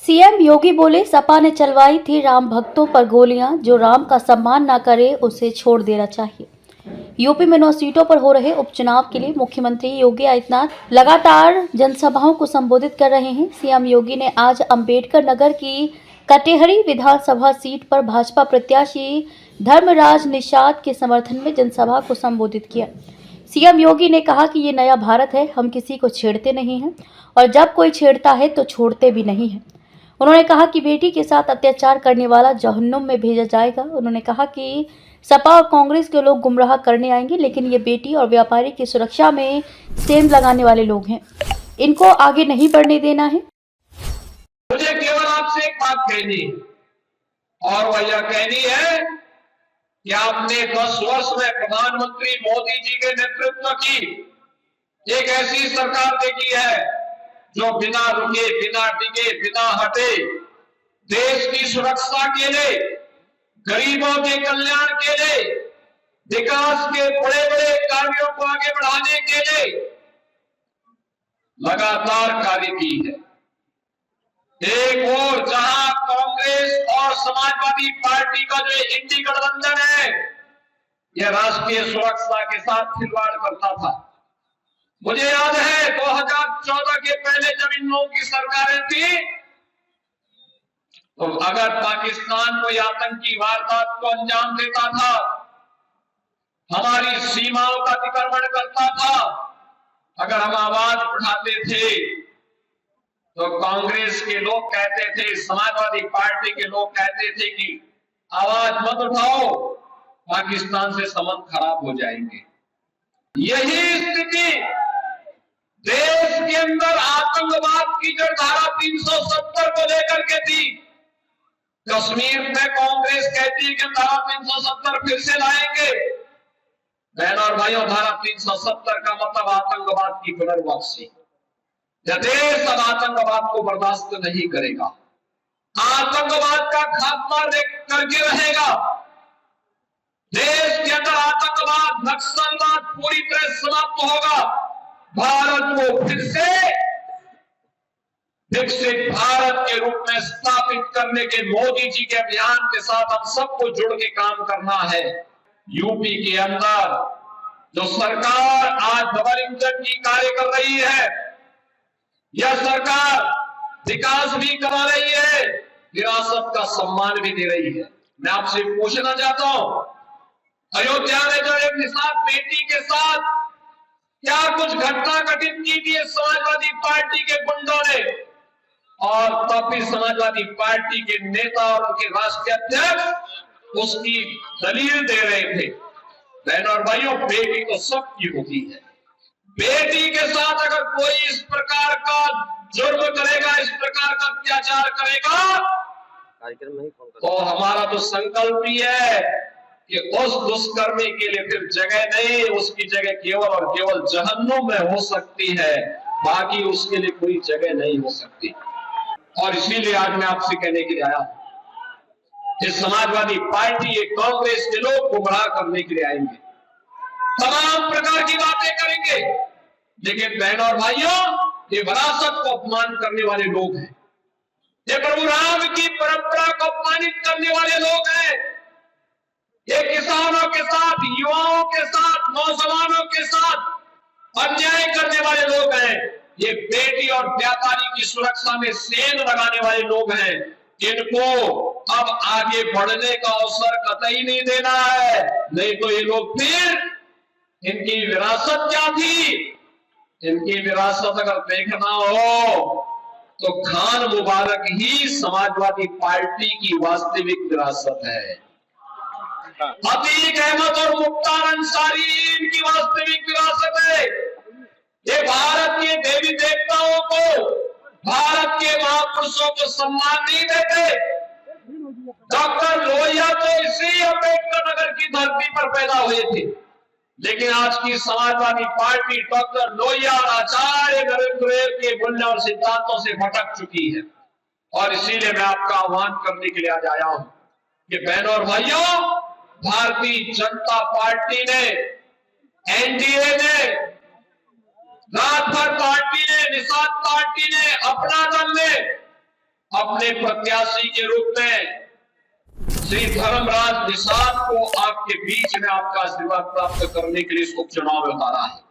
CM योगी बोले, सपा ने चलवाई थी राम भक्तों पर गोलियां, जो राम का सम्मान न करे उसे छोड़ देना चाहिए। यूपी में 9 सीटों पर हो रहे उपचुनाव के लिए मुख्यमंत्री योगी आदित्यनाथ लगातार जनसभाओं को संबोधित कर रहे हैं। सीएम योगी ने आज अंबेडकर नगर की कटेहरी विधानसभा सीट पर भाजपा प्रत्याशी धर्मराज निषाद के समर्थन में जनसभा को संबोधित किया। सीएम योगी ने कहा कि ये नया भारत है, हम किसी को छेड़ते नहीं हैं और जब कोई छेड़ता है तो छोड़ते भी नहीं हैं। उन्होंने कहा कि बेटी के साथ अत्याचार करने वाला जहन्नुम में भेजा जाएगा। उन्होंने कहा कि सपा और कांग्रेस के लोग गुमराह करने आएंगे, लेकिन ये बेटी और व्यापारी की सुरक्षा में सेंध लगाने वाले लोग हैं, इनको आगे नहीं बढ़ने देना है। मुझे केवल आपसे एक बात कहनी है और वह यह कहनी है कि आपने 10 वर्ष में प्रधानमंत्री मोदी जी के नेतृत्व की एक ऐसी सरकार देखी है जो बिना रुके, बिना डिगे, बिना हटे देश की सुरक्षा के लिए, गरीबों के कल्याण के लिए, विकास के बड़े बड़े कार्यों को आगे बढ़ाने के लिए लगातार कार्य की है। एक और जहां कांग्रेस और समाजवादी पार्टी का जो इंडी गठबंधन है, यह राष्ट्रीय सुरक्षा के साथ खिलवाड़ करता था। मुझे याद है 2014 के पहले जब इन लोगों की सरकारें थी, तो अगर पाकिस्तान कोई आतंकी वारदात को अंजाम देता था, हमारी सीमाओं का अतिक्रमण करता था, अगर हम आवाज उठाते थे तो कांग्रेस के लोग कहते थे, समाजवादी पार्टी के लोग कहते थे कि आवाज मत उठाओ, पाकिस्तान से संबंध खराब हो जाएंगे। यही स्थिति देश के अंदर आतंकवाद की जो धारा 370 को लेकर के थी, कश्मीर में कांग्रेस कहती है कि धारा 370 फिर से लाएंगे। बहनों और भाइयों, धारा 370 का मतलब आतंकवाद की पुनर्वापसी। देश अब आतंकवाद को बर्दाश्त नहीं करेगा, आतंकवाद का खात्मा करके रहेगा। देश के अंदर आतंकवाद, नक्सलवाद पूरी तरह समाप्त होगा। भारत को फिर से विकसित भारत के रूप में स्थापित करने के मोदी जी के अभियान के साथ हम सबको जुड़ के काम करना है। यूपी के अंदर जो सरकार आज डबल इंजन की कार्य कर रही है, यह सरकार विकास भी करा रही है, विरासत का सम्मान भी दे रही है। मैं आपसे पूछना चाहता हूं, अयोध्या में जो एक निषाद बेटी के साथ क्या कुछ घटना घटित की थी समाजवादी पार्टी के गुंडों ने, और तब भी समाजवादी पार्टी के नेता और उनके राष्ट्रीय अध्यक्ष उसकी दलील दे रहे थे। बहनों और भाइयों, बेटी तो सबकी होती है। बेटी के साथ अगर कोई इस प्रकार का जुर्म करेगा, इस प्रकार का अत्याचार करेगा, तो हमारा तो संकल्प ही है कि उस दुष्कर्मी के लिए फिर जगह नहीं, उसकी जगह केवल और केवल जहन्नुम में हो सकती है, बाकी उसके लिए कोई जगह नहीं हो सकती। और इसीलिए आज मैं आपसे कहने के लिए आया, इस समाजवादी पार्टी, ये कांग्रेस के लोग गुमराह करने के लिए आएंगे, तमाम प्रकार की बातें करेंगे, लेकिन बहनों और भाइयों, ये विरासत को अपमान करने वाले लोग हैं, ये प्रभु राम की परंपरा को अपमानित करने वाले लोग हैं, ये किसानों के साथ, युवाओं के साथ, नौजवानों के साथ अन्याय करने वाले लोग हैं, ये बेटी और व्यापारी की सुरक्षा में सेंध लगाने वाले लोग हैं। इनको अब आगे बढ़ने का अवसर कतई नहीं देना है, नहीं तो ये लोग फिर, इनकी विरासत क्या थी, इनकी विरासत अगर देखना हो तो खान मुबारक ही समाजवादी पार्टी की वास्तविक विरासत है। अतीक अहमद और मुख्तार अंसारी इनकी वास्तविक विरासत है। ये भारत के देवी देवताओं को, भारत के महापुरुषों को सम्मान नहीं देते। डॉक्टर लोहिया तो इसी अंबेडकर नगर की धरती पर पैदा हुए थे, लेकिन आज की समाजवादी पार्टी डॉक्टर लोहिया और आचार्य नरेंद्र देव के मूल्य और सिद्धांतों से भटक चुकी है। और इसीलिए मैं आपका आह्वान करने के लिए आज आया हूं कि बहनों और भाइयों, भारतीय जनता पार्टी ने, एनडीए ने, राजभर पार्टी ने, निषाद पार्टी ने, अपना दल ने अपने प्रत्याशी के रूप में श्री धर्मराज निषाद को आपके बीच में आपका आशीर्वाद प्राप्त करने के लिए इस उपचुनाव में उतारा है।